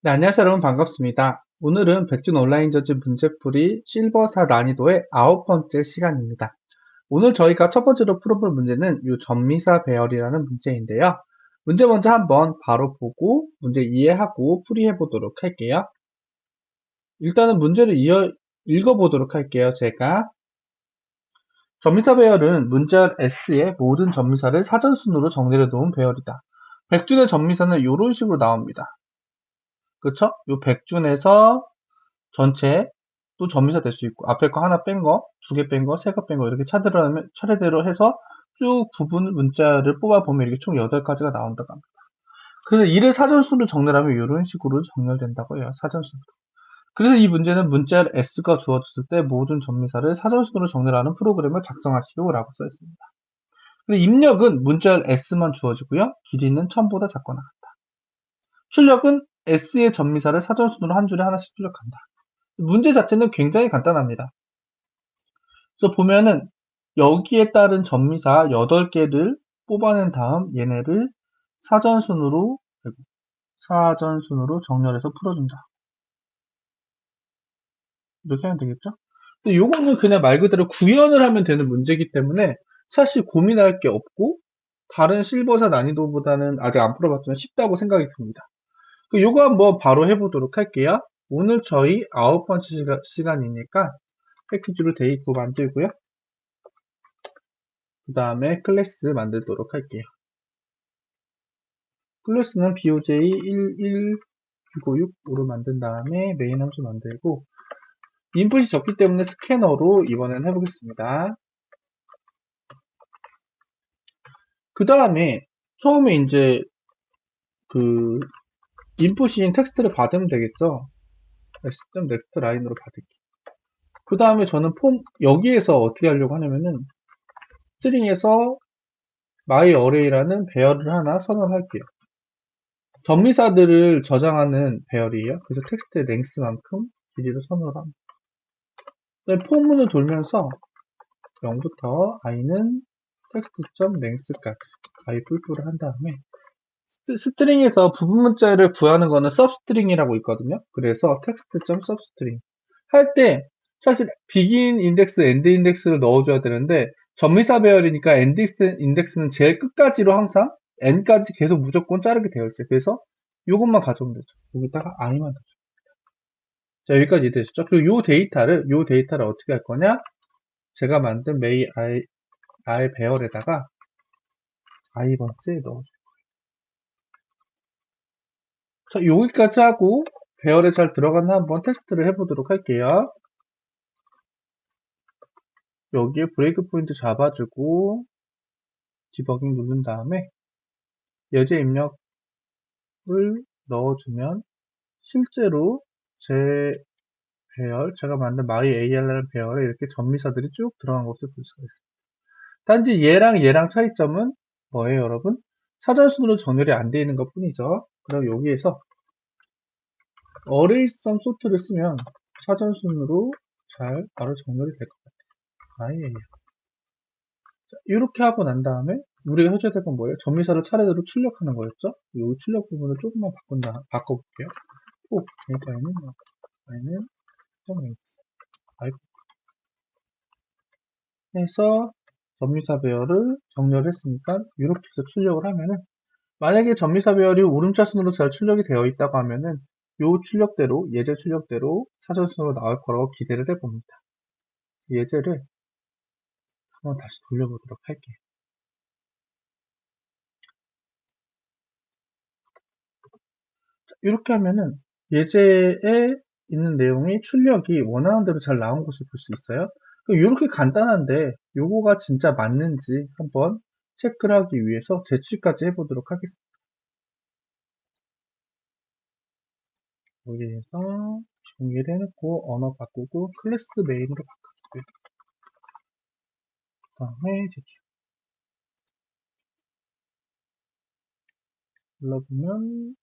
네, 안녕하세요, 여러분. 반갑습니다. 오늘은 백준 온라인 저지 문제풀이 실버4 난이도의 9번째 시간입니다. 오늘 저희가 첫 번째로 풀어볼 문제는 이 전미사 배열이라는 문제인데요. 문제 먼저 한번 바로 보고 문제 이해하고 풀이해 보도록 할게요. 일단은 문제를 읽어보도록 할게요. 제가 전미사 배열은 문자 S의 모든 전미사를 사전순으로 정리해 놓은 배열이다. 백준의 전미사는 이런 식으로 나옵니다. 그쵸? 이 백준에서 전체 또 전미사 될 수 있고 앞에 거 하나 뺀 거, 두 개 뺀 거, 세 개 뺀 거 이렇게 차례대로 해서 쭉 부분 문자를 뽑아보면 이렇게 총 8가지가 나온다고 합니다. 그래서 이를 사전수로 정렬하면 이런 식으로 정렬된다고 해요. 사전수로. 그래서 이 문제는 문자 S가 주어졌을 때 모든 전미사를 사전수로 정렬하는 프로그램을 작성하시오 라고 써 있습니다. 근데 입력은 문자 S만 주어지고요. 길이는 1000보다 작거나 같다. 출력은 S의 전미사를 사전순으로 한 줄에 하나씩 출력한다. 문제 자체는 굉장히 간단합니다. 그래서 보면은 여기에 따른 전미사 8개를 뽑아낸 다음 얘네를 사전순으로 정렬해서 풀어준다. 이렇게 하면 되겠죠? 근데 요거는 그냥 말 그대로 구현을 하면 되는 문제이기 때문에 사실 고민할 게 없고 다른 실버사 난이도보다는 아직 안 풀어봤지만 쉽다고 생각이 듭니다. 요거 한번 바로 해보도록 할게요. 오늘 저희 9번째 시간이니까 패키지로 데이프 만들고요. 그 다음에 클래스 만들도록 할게요. 클래스는 BOJ11656으로 만든 다음에 메인 함수 만들고 인풋이 적기 때문에 스캐너로 이번엔 해보겠습니다. 그 다음에 처음에 이제 그 인풋인 텍스트를 받으면 되겠죠. next 라인으로 받을게요. 그 다음에 저는 여기에서 어떻게 하려고 하냐면은 스트링에서 myArray라는 배열을 하나 선언할게요. 전미사들을 저장하는 배열이에요. 그래서 텍스트의 length만큼 길이를 선언합니다. 포문을 돌면서 0부터 i는 text.length까지 i 뿔뿔을 한 다음에 스트링에서 부분 문자를 구하는 거는 substring이라고 있거든요. 그래서 text.substring 할 때 사실 begin 인덱스, end 인덱스를 넣어줘야 되는데 전미사 배열이니까 end 인덱스는 제일 끝까지로 항상 n까지 계속 무조건 자르게 되어 있어요. 그래서 이것만 가져오면 되죠. 여기다가 i만 넣어줘. 자, 여기까지 이해되셨죠? 그리고 요 데이터를 어떻게 할 거냐? 제가 만든 may I 배열에다가 i번째 넣어줘요. 자, 여기까지 하고 배열에 잘 들어갔나 한번 테스트를 해보도록 할게요. 여기에 브레이크 포인트 잡아주고 디버깅 누른 다음에 예제 입력을 넣어주면 실제로 제 배열, 제가 만든 myAR라는 배열에 이렇게 전미사들이 쭉 들어간 것을 볼 수가 있습니다. 단지 얘랑 차이점은 뭐예요, 여러분? 사전순으로 정렬이 안 되어 있는 것 뿐이죠. 그럼 여기에서 어레이썸 소트를 쓰면 사전순으로 잘 바로 정렬이 될 것 같아요. myAR. 이렇게 하고 난 다음에 우리가 해줘야 될 건 뭐예요? 전미사를 차례대로 출력하는 거였죠? 이 출력 부분을 조금만 바꿔볼게요. 얘는 해서 전미사 배열을 정렬했으니까 이렇게 해서 출력을 하면은 만약에 전미사 배열이 오름차순으로 잘 출력이 되어 있다고 하면은 요 출력대로 예제 출력대로 사전순으로 나올 거라고 기대를 해봅니다. 예제를 한번 다시 돌려보도록 할게요. 이렇게 하면은 예제에 있는 내용이 출력이 원하는 대로 잘 나온 것을 볼 수 있어요. 이렇게 간단한데 요거가 진짜 맞는지 한번 체크를 하기 위해서 제출까지 해보도록 하겠습니다. 여기에서 정리를 해놓고 언어 바꾸고 클래스 메인으로 바꿔주고요. 그 다음에 제출 눌러보면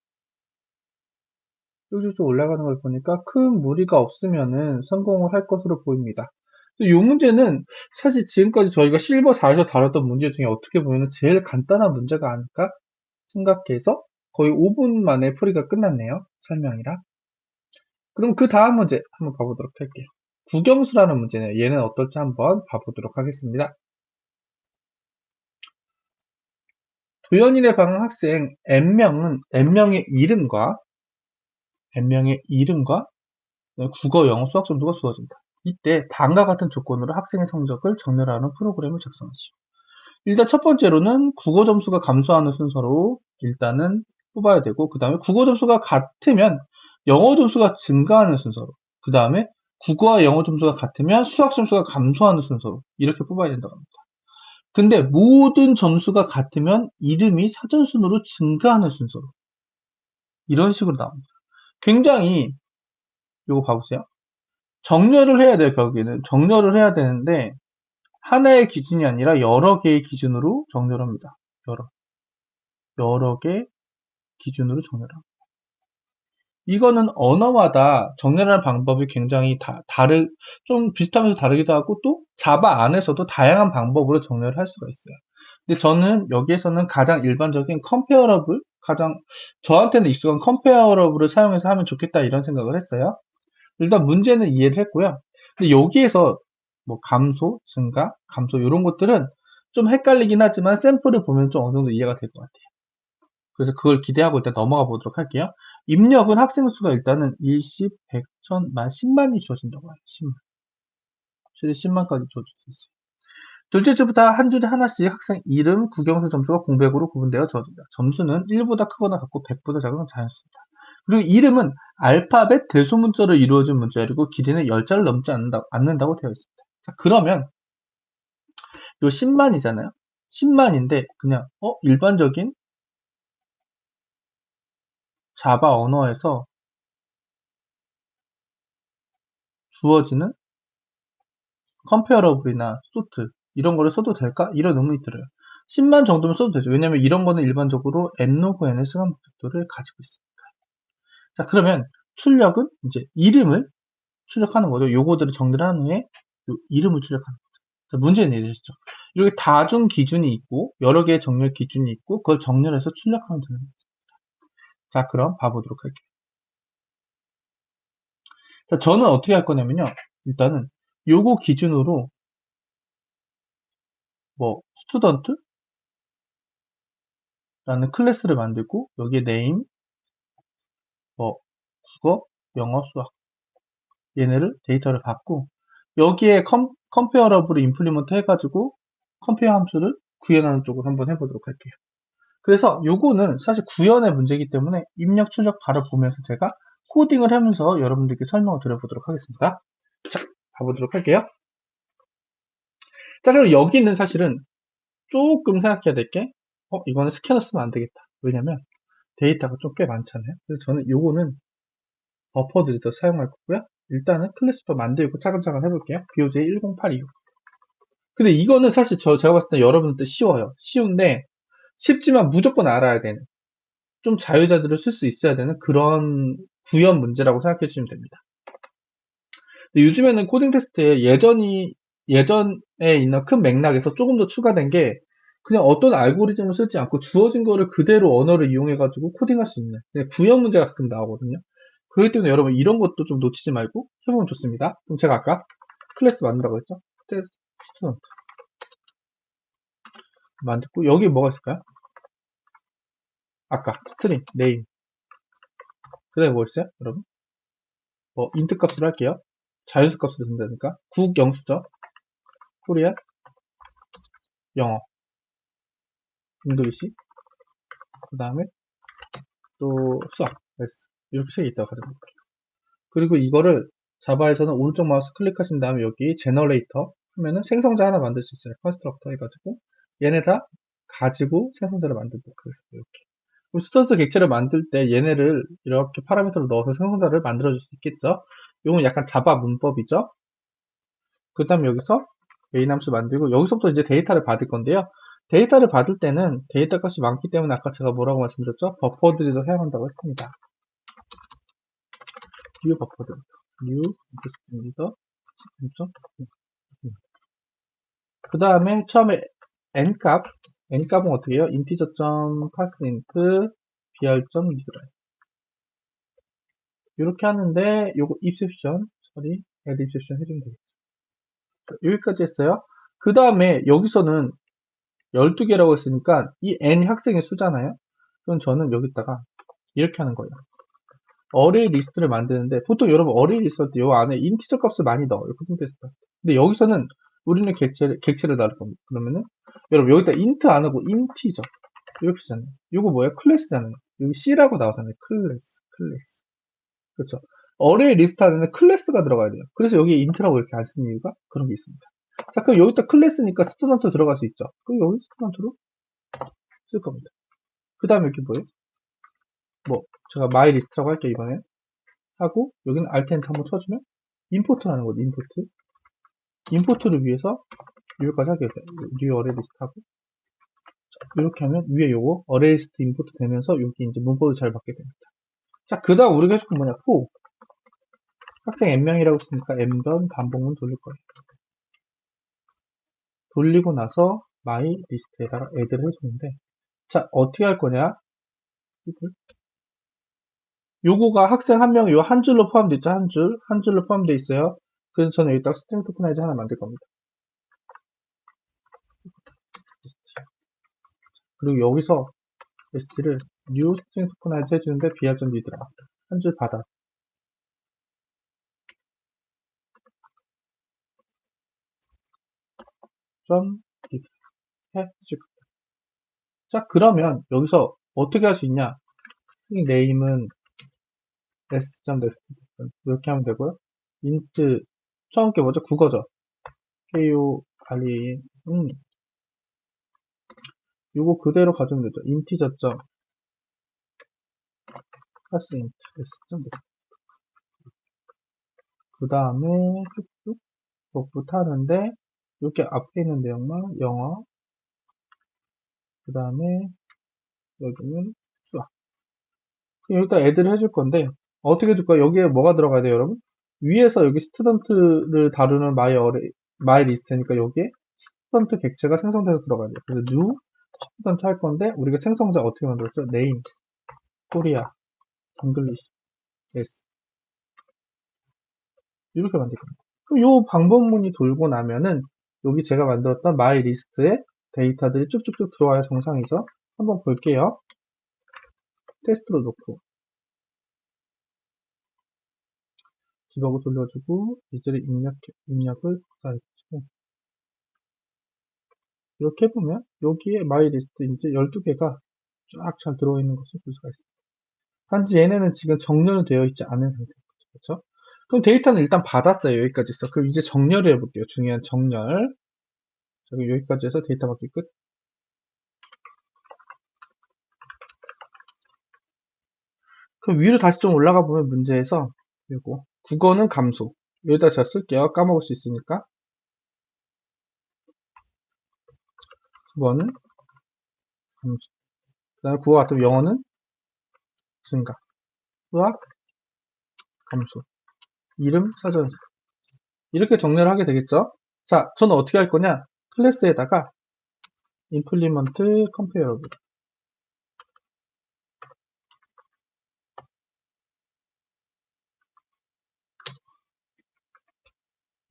쭉쭉쭉 올라가는 걸 보니까 큰 무리가 없으면은 성공을 할 것으로 보입니다. 이 문제는 사실 지금까지 저희가 실버 4에서 다뤘던 문제 중에 어떻게 보면 제일 간단한 문제가 아닐까 생각해서 거의 5분 만에 풀이가 끝났네요. 설명이랑. 그럼 그 다음 문제 한번 봐보도록 할게요. 국영수라는 문제네요. 얘는 어떨지 한번 봐보도록 하겠습니다. 도연인에 방한 학생 N명의 이름과 국어, 영어, 수학 점수가 주어진다. 이때 다음과 같은 조건으로 학생의 성적을 정렬하는 프로그램을 작성하시오. 일단 첫 번째로는 국어 점수가 감소하는 순서로 일단은 뽑아야 되고, 그 다음에 국어 점수가 같으면 영어 점수가 증가하는 순서로, 그 다음에 국어와 영어 점수가 같으면 수학 점수가 감소하는 순서로 이렇게 뽑아야 된다고 합니다. 근데 모든 점수가 같으면 이름이 사전순으로 증가하는 순서로 이런 식으로 나옵니다. 굉장히 이거 봐보세요. 정렬을 해야 돼요. 결국에는 정렬을 해야 되는데 하나의 기준이 아니라 여러 개의 기준으로 정렬합니다. 여러 개 기준으로 정렬합니다. 이거는 언어마다 정렬하는 방법이 굉장히 좀 비슷하면서 다르기도 하고 또 자바 안에서도 다양한 방법으로 정렬을 할 수가 있어요. 근데 저는 여기에서는 가장 일반적인 컴페어러블, 저한테는 익숙한 컴페어러블을 사용해서 하면 좋겠다 이런 생각을 했어요. 일단 문제는 이해를 했고요. 근데 여기에서 뭐 감소, 증가, 감소 이런 것들은 좀 헷갈리긴 하지만 샘플을 보면 좀 어느 정도 이해가 될 것 같아요. 그래서 그걸 기대하고 일단 넘어가 보도록 할게요. 입력은 학생 수가 일단은 1, 10, 100, 1000, 만, 10만이 주어진다고 해요. 10만. 최대 10만까지 주어질 수 있어요. 둘째 주부터 한 줄에 하나씩 학생 이름, 국영수 점수가 공백으로 구분되어 주어진다. 점수는 1보다 크거나 같고 100보다 작은 자연수다. 그리고 이름은 알파벳 대소문자로 이루어진 문자이고 길이는 10자를 넘지 않는다고 되어 있습니다. 자, 그러면 요 10만이잖아요. 10만인데 그냥 일반적인 자바 언어에서 주어지는 컴페어러블이나 소트 이런 거를 써도 될까? 이런 의문이 들어요. 10만 정도면 써도 되죠. 왜냐면 이런 거는 일반적으로 n-n의 수학 목적도를 가지고 있으니까. 자, 그러면 출력은 이제 이름을 출력하는 거죠. 요거들을 정리를 한 후에 요 이름을 출력하는 거죠. 자, 문제는 이러시죠. 이렇게 다중 기준이 있고 여러 개의 정렬 기준이 있고 그걸 정렬해서 출력하면 되는 거죠. 자, 그럼 봐보도록 할게요. 자, 저는 어떻게 할 거냐면요. 일단은 요거 기준으로 뭐 스튜던트 라는 클래스를 만들고 여기에 name, 뭐 국어, 영어, 수학 얘네를 데이터를 받고 여기에 컴페어러블을 임플리먼트 해가지고 컴페어 함수를 구현하는 쪽으로 한번 해보도록 할게요. 그래서 요거는 사실 구현의 문제이기 때문에 입력, 출력 바로 보면서 제가 코딩을 하면서 여러분들께 설명을 드려보도록 하겠습니다. 자, 가보도록 할게요. 자, 그럼 여기는 사실은 조금 생각해야 될 게, 이거는 스캐너 쓰면 안 되겠다. 왜냐면 데이터가 좀 꽤 많잖아요. 그래서 저는 요거는 버퍼들이 더 사용할 거고요. 일단은 클래스부터 만들고 차근차근 해볼게요. BOJ1082. 근데 이거는 사실 제가 봤을 때 여러분들 쉬워요. 쉬운데 쉽지만 무조건 알아야 되는 좀 자유자재로 쓸 수 있어야 되는 그런 구현 문제라고 생각해 주시면 됩니다. 근데 요즘에는 코딩 테스트에 예전에 있는 큰 맥락에서 조금 더 추가된 게 그냥 어떤 알고리즘을 쓰지 않고 주어진 거를 그대로 언어를 이용해 가지고 코딩할 수 있는 그냥 구현 문제가 가끔 나오거든요. 그렇기 때문에 여러분 이런 것도 좀 놓치지 말고 해보면 좋습니다. 그럼 제가 아까 클래스 만든다고 했죠? 스튜던트 만들고 여기 뭐가 있을까요? 아까 스트링, 네임 그 다음에 뭐 있어요? 여러분 인트 값으로 할게요. 자연수 값으로 된다니까 국영수죠. 코리아 영어 잉글리시 그 다음에 또 수학 S 이렇게 세 개 있다고 가정할게요. 그리고 이거를 자바에서는 오른쪽 마우스 클릭하신 다음에 여기 제너레이터 하면은 생성자 하나 만들 수 있어요. 컨스트럭터 해가지고 얘네 다 가지고 생성자를 만들도록 하겠습니다. 이렇게. 그럼 스턴트 객체를 만들 때 얘네를 이렇게 파라미터를 넣어서 생성자를 만들어줄 수 있겠죠. 이건 약간 자바 문법이죠. 그 다음에 여기서 메인 함수 만들고 여기서부터 이제 데이터를 받을 건데요. 데이터를 받을 때는 데이터 값이 많기 때문에 아까 제가 뭐라고 말씀드렸죠? 버퍼들도 사용한다고 했습니다. 뉴 버퍼드, 뉴 리더 그 다음에 처음에 n값은 어떻게 해요? 인티저.parseInt br.readline 이렇게 하는데 요거 exception 처리 add exception 해주면 되겠죠. 여기까지 했어요. 그 다음에 여기서는 12개라고 했으니까 이 n 학생의 수잖아요. 그럼 저는 여기다가 이렇게 하는 거예요. 어레이 리스트를 만드는데 보통 여러분 어레이 리스트 할 때 요 안에 인티저 값을 많이 넣어요. 컴퓨터에서. 근데 여기서는 우리는 객체를 다룰 겁니다. 그러면은 여러분 여기다 int 안 하고 인티저 이렇게 쓰잖아요. 요거 뭐예요? 클래스잖아요. 여기 C라고 나오잖아요. 클래스. 그렇죠. 어레이 리스트 안에는 클래스가 들어가야 돼요. 그래서 여기 int라고 이렇게 안 쓰는 이유가 그런 게 있습니다. 자, 그럼 여기다 클래스니까 스튜던트 들어갈 수 있죠. 그럼 여기 스튜던트로 쓸 겁니다. 그 다음에 여기 뭐예요? 뭐 제가 my list라고 할게요. 이번에 하고 여기는 alt 엔터 한번 쳐주면 임포트라는 거죠. 임포트를 위해서 여기까지 하게 돼요. new array list 하고 이렇게 하면 위에 요거 array list 임포트 되면서 여기 이제 문법을 잘 받게 됩니다. 자, 그 다음 우리가 해줄 건 뭐냐? for 학생 n명이라고 했으니까 n번 반복문 돌릴 거예요. 돌리고 나서 my list에다가 add를 해주는데 자, 어떻게 할 거냐? 요거가 학생 한 명이 요 한 줄로 포함되어 있죠. 한 줄로 포함되어 있어요. 그래서 저는 여기다가 스트링 토크나이즈 하나 만들 겁니다. 그리고 여기서 st를 new string 토크나이즈 해주는데 br.read라 한 줄 받아 좀 해줄 겁니다. 자, 그러면 여기서 어떻게 할 수 있냐? string name은 s.next 이렇게 하면 되고요. int 처음 게 뭐죠? 국어죠. k-o-r-e 요거 그대로 가져오면 되죠. integer. pass int s.next 그 다음에 쭉쭉 복부터 하는데 이렇게 앞에 있는 내용만 영어 그 다음에 여기는 수학 여기다 애드를 해줄 건데 어떻게 해줄까? 여기에 뭐가 들어가야 돼요 여러분? 위에서 여기 스튜던트를 다루는 마이 리스트니까 여기에 스튜던트 객체가 생성돼서 들어가야 돼요. 그래서 new 스튜던트 할 건데 우리가 생성자 어떻게 만들었죠? name, 코리아, 잉글리시, yes 이렇게 만들 겁니다. 그럼 요 방법문이 돌고 나면은 여기 제가 만들었던 my 리스트에 데이터들이 쭉쭉쭉 들어와야 정상이죠. 한번 볼게요. 테스트로 놓고 디버그 돌려주고 이들의 입력을 복사해주고 이렇게 해보면 여기에 my 리스트 이제 12개가 쫙 잘 들어있는 것을 볼 수가 있습니다. 단지 얘네는 지금 정렬은 되어 있지 않은 상태인 거죠. 그렇죠? 그럼 데이터는 일단 받았어요. 여기까지 있어. 그럼 이제 정렬을 해볼게요. 중요한 정렬. 여기까지 해서 데이터 받기 끝. 그럼 위로 다시 좀 올라가 보면 문제에서 요거 국어는 감소 여기다 제가 쓸게요. 까먹을 수 있으니까 국어는 감소 그 다음에 국어 같은 영어는 증가 수학 감소 이름 사전사 이렇게 정리를 하게 되겠죠. 자, 저는 어떻게 할 거냐 클래스에다가 implement comparable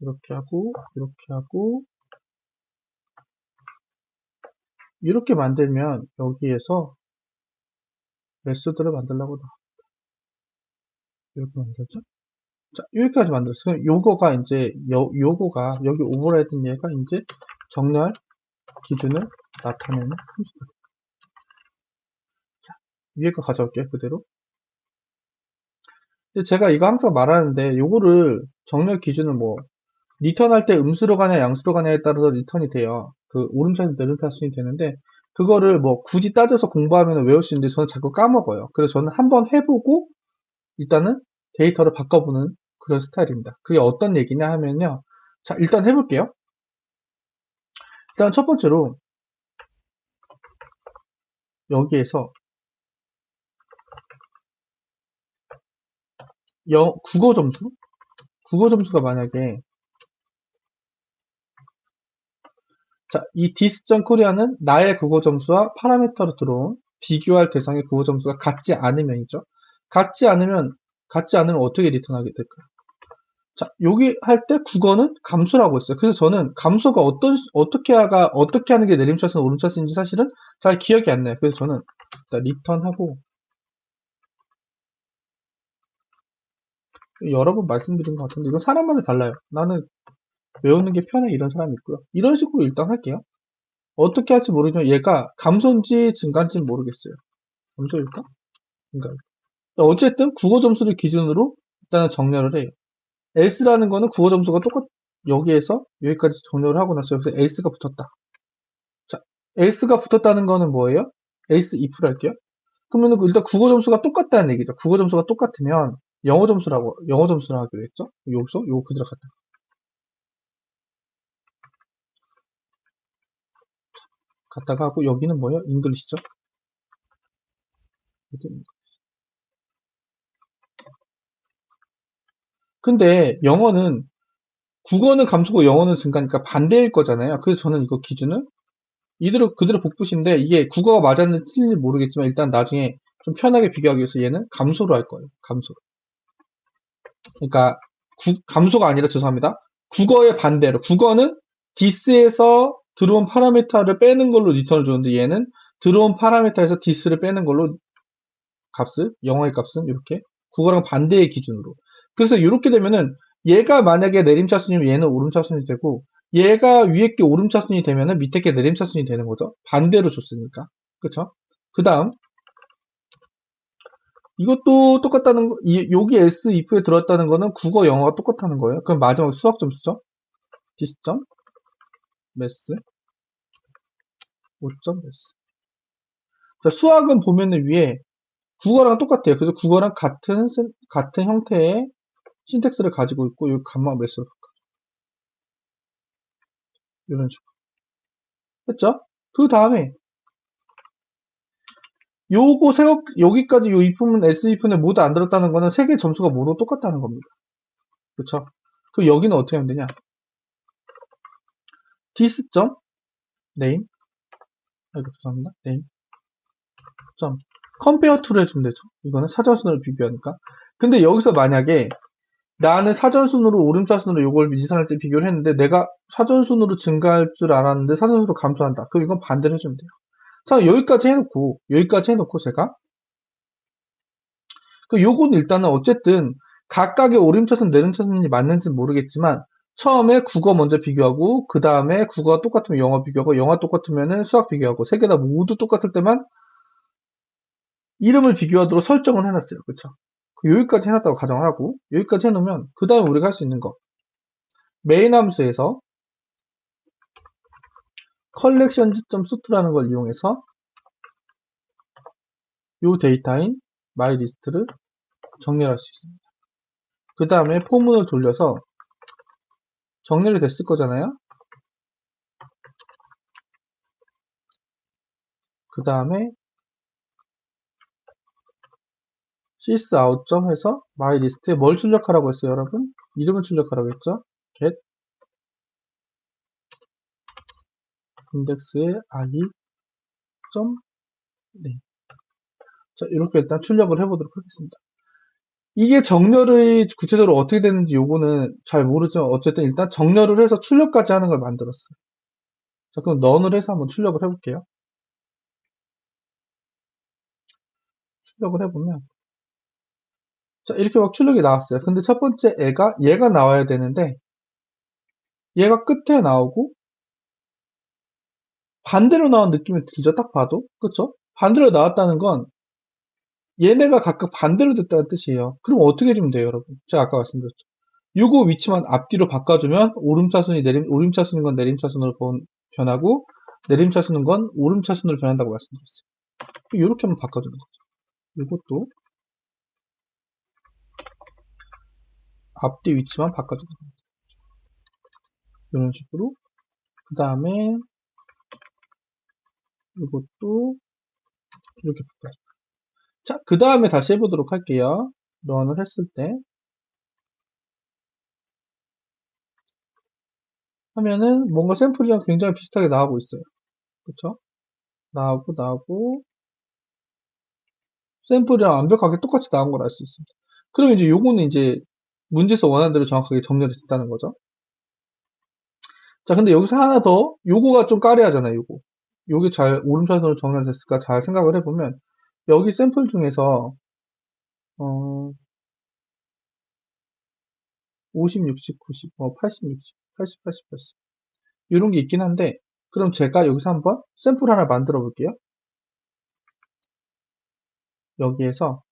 이렇게 하고 이렇게 만들면 여기에서 메소드를 만들려고 이렇게 만들죠. 자, 여기까지 만들었어요. 요거가 이제 요거가 여기 오버라이든 얘가 이제 정렬 기준을 나타내는 함수다. 위에 거 가져올게요. 그대로. 근데 제가 이거 항상 말하는데 요거를 정렬 기준은 뭐 리턴 할 때 음수로 가냐 양수로 가냐에 따라서 리턴이 돼요. 그 오름차에서 내림차순이 되는데 그거를 뭐 굳이 따져서 공부하면 외울 수 있는데 저는 자꾸 까먹어요. 그래서 저는 한번 해보고 일단은 데이터를 바꿔보는 그런 스타일입니다. 그게 어떤 얘기냐 하면요. 자, 일단 해볼게요. 일단 첫 번째로 여기에서 국어 점수가 만약에 자, 이 this.korea는 나의 국어 점수와 파라미터로 들어온 비교할 대상의 국어 점수가 같지 않으면이죠. 같지 않으면 어떻게 리턴하게 될까요? 자, 여기 할 때 국어는 감소라고 했어요. 그래서 저는 감소가 어떻게 하는 게 내림차순, 오름차순인지 사실은 잘 기억이 안 나요. 그래서 저는 일단 리턴하고, 여러 번 말씀드린 것 같은데, 이건 사람마다 달라요. 나는 외우는 게 편해, 이런 사람이 있고요. 이런 식으로 일단 할게요. 어떻게 할지 모르지만 얘가 감소인지 증가인지는 모르겠어요. 감소일까? 증가일까? 어쨌든 국어 점수를 기준으로 일단은 정렬을 해요. S라는 거는 국어 점수가 여기에서 여기까지 정렬을 하고 나서 여기서 S가 붙었다. 자, S가 붙었다는 거는 뭐예요? S if를 할게요. 그러면 일단 국어 점수가 똑같다는 얘기죠. 국어 점수가 똑같으면 영어 점수라 하기로 했죠? 여기서 요거 그대로 갖다가 하고 여기는 뭐예요? 잉글리시죠? 근데 국어는 감소고 영어는 증가니까 반대일 거잖아요. 그래서 저는 이거 기준은 이대로 그대로 복붙인데 이게 국어가 맞았는지 틀린지 모르겠지만 일단 나중에 좀 편하게 비교하기 위해서 얘는 감소로 할 거예요. 감소로. 그러니까 감소가 아니라 죄송합니다. 국어의 반대로. 국어는 this에서 들어온 파라미터를 빼는 걸로 리턴을 주는데 얘는 들어온 파라미터에서 this를 빼는 걸로 영어의 값은 이렇게 국어랑 반대의 기준으로. 그래서 이렇게 되면은 얘가 만약에 내림차순이면 얘는 오름차순이 되고 얘가 위에 게 오름차순이 되면은 밑에 게 내림차순이 되는 거죠. 반대로 줬으니까. 그쵸? 그 다음 이것도 똑같다는 거, 여기 S if에 들어왔다는 거는 국어, 영어가 똑같다는 거예요. 그럼 마지막 수학 점수죠. 디스점, 매스, 5점 매스. 자, 수학은 보면은 위에 국어랑 똑같아요. 그래서 국어랑 같은 형태의 신텍스를 가지고 있고, 여기 감마 매스로 이런 식으로. 했죠? 그 다음에 여기까지 요 if문, S if는 모두 안 들었다는 거는 세 개 점수가 모두 똑같다는 겁니다. 그쵸? 그럼 여기는 어떻게 하면 되냐? 디스점, 네임, 아이고, 죄송합니다. 네임, 점, 컴페어 툴을 해주면 되죠. 이거는 사전순으로 비교하니까. 근데 여기서 만약에 나는 사전순으로 오름차순으로 이걸 인산할 때 비교를 했는데 내가 사전순으로 증가할 줄 알았는데 사전순으로 감소한다. 그럼 이건 반대로 해주면 돼요. 자, 여기까지 해놓고 제가 요거는 일단은 어쨌든 각각의 오름차순, 내림차순이 맞는지 모르겠지만 처음에 국어 먼저 비교하고 그 다음에 국어가 똑같으면 영어 비교하고 영어 똑같으면 수학 비교하고 세 개 다 모두 똑같을 때만 이름을 비교하도록 설정을 해놨어요. 그쵸? 여기까지 해놨다고 가정을 하고 여기까지 해놓으면 그 다음에 우리가 할 수 있는 거 메인 함수에서 collections.sort라는 걸 이용해서 이 데이터인 myList를 정렬할 수 있습니다. 그 다음에 포문을 돌려서 정렬이 됐을 거잖아요. 그 다음에 sysout 해서 myList에 뭘 출력하라고 했어요, 여러분? 이름을 출력하라고 했죠? get index의 i 네. 자, 이렇게 일단 출력을 해보도록 하겠습니다. 이게 정렬이 구체적으로 어떻게 되는지 요거는 잘 모르지만 어쨌든 일단 정렬을 해서 출력까지 하는 걸 만들었어요. 자, 그럼 런을 해서 한번 출력을 해볼게요. 출력을 해보면 자, 이렇게 막 출력이 나왔어요. 근데 첫 번째 얘가 나와야 되는데 얘가 끝에 나오고 반대로 나온 느낌이 들죠? 딱 봐도. 그쵸? 반대로 나왔다는 건 얘네가 각각 반대로 됐다는 뜻이에요. 그럼 어떻게 해주면 돼요, 여러분? 제가 아까 말씀드렸죠. 요거 위치만 앞뒤로 바꿔주면 오름차순인 건 내림차순으로 변하고 내림차순인 건 오름차순으로 변한다고 말씀드렸어요. 이렇게 한번 바꿔주는 거죠. 이것도 앞뒤 위치만 바꿔주는 겁니다. 이런 식으로. 그 다음에 이것도 이렇게 바꿔주고. 자, 그 다음에 다시 해보도록 할게요. 런을 했을 때 하면은 뭔가 샘플이랑 굉장히 비슷하게 나오고 있어요. 그쵸? 나오고 샘플이랑 완벽하게 똑같이 나온 걸 알 수 있습니다. 그럼 이제 요거는 이제 문제에서 원하는 대로 정확하게 정렬이 됐다는 거죠. 자, 근데 여기서 하나 더, 요거가 좀 까레하잖아요, 요거. 요게 잘, 오름차순으로 정렬됐을까 잘 생각을 해보면, 여기 샘플 중에서, 50, 60, 90, 80, 60, 80, 80, 80. 이런 게 있긴 한데, 그럼 제가 여기서 한번 샘플 하나 만들어 볼게요. 여기에서,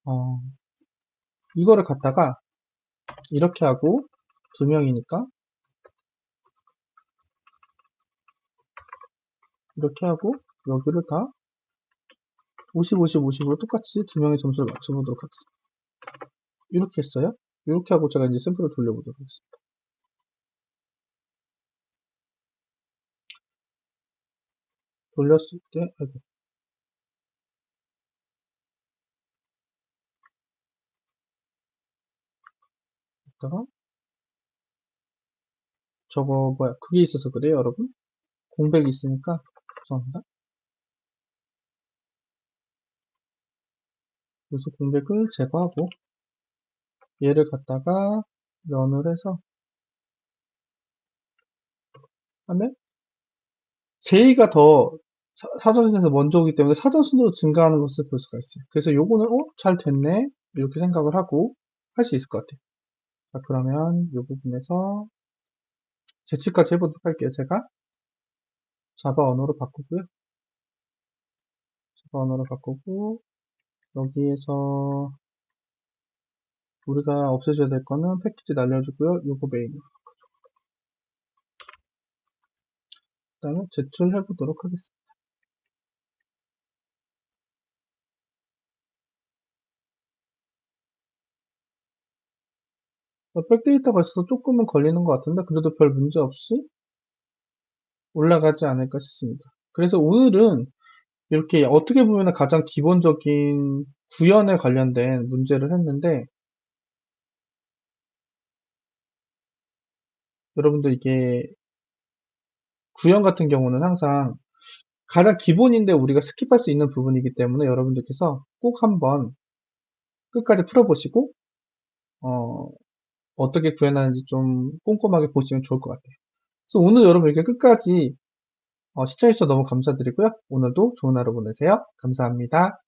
어, 이거를 갖다가, 이렇게 하고, 두 명이니까, 이렇게 하고, 여기를 다 50, 50, 50으로 똑같이 두 명의 점수를 맞춰보도록 하겠습니다. 이렇게 했어요. 이렇게 하고 제가 이제 샘플을 돌려보도록 하겠습니다. 돌렸을 때, 아이고, 이따가, 저거, 뭐야, 그게 있어서 그래요, 여러분? 공백이 있으니까, 죄송합니다. 여기서 공백을 제거하고, 얘를 갖다가, 런을 해서, 하면, J가 더 사전에서 먼저 오기 때문에 사전 순으로 증가하는 것을 볼 수가 있어요. 그래서 요거는, 잘 됐네. 이렇게 생각을 하고, 할 수 있을 것 같아요. 자, 그러면, 이 부분에서, 제출까지 해보도록 할게요, 제가. 자바 언어로 바꾸고요. 자바 언어로 바꾸고, 여기에서 우리가 없애줘야 될 거는 패키지 날려주고요. 요거 메인으로. 그 다음에 제출해 보도록 하겠습니다. 백데이터가 있어서 조금은 걸리는 것 같은데 그래도 별 문제 없이 올라가지 않을까 싶습니다. 그래서 오늘은 이렇게 어떻게 보면 가장 기본적인 구현에 관련된 문제를 했는데 여러분들 이게 구현 같은 경우는 항상 가장 기본인데 우리가 스킵할 수 있는 부분이기 때문에 여러분들께서 꼭 한번 끝까지 풀어보시고 어, 어떻게 구현하는지 좀 꼼꼼하게 보시면 좋을 것 같아요. 그래서 오늘 여러분 이렇게 끝까지 시청해주셔서 너무 감사드리고요. 오늘도 좋은 하루 보내세요. 감사합니다.